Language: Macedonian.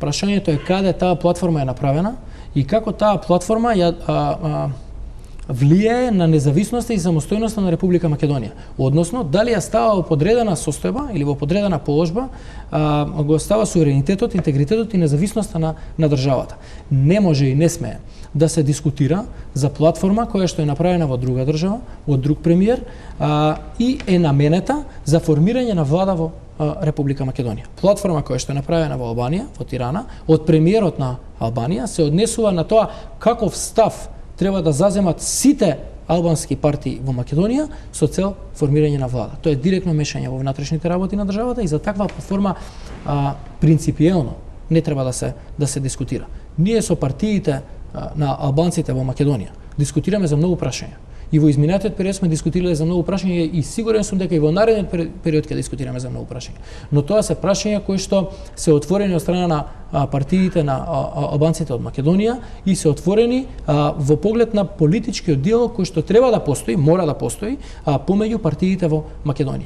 Прашањето е каде таа платформа е направена и како таа платформа влијае на независноста и самостојноста на Република Македонија. Односно, дали ја става во подредена состојба или во подредена положба, го става суверенитетот, интегритетот и независноста на државата. Не може и не смее да се дискутира за платформа која што е направена во друга држава, од друг премиер и е наменета за формирање на влада во Република Македонија. Платформа која што е направена во Албанија, во Тирана, од премиерот на Албанија се однесува на тоа каков став треба да заземат сите албански партии во Македонија со цел формирање на влада. Тоа е директно мешање во внатрешните работи на државата и за таква платформа принципиелно не треба да се дискутира. Ние со партиите на албанците во Македонија дискутираме за многу прашања. И во изминатиот период сме дискутирале за многу прашања и сигурен сум дека и во наредниот период ќе дискутираме за многу прашања. Но тоа се прашања кои што се отворени од страна на партиите на албанците од Македонија и се отворени во поглед на политичкиот диалог кој што треба да постои, мора да постои помеѓу партиите во Македонија.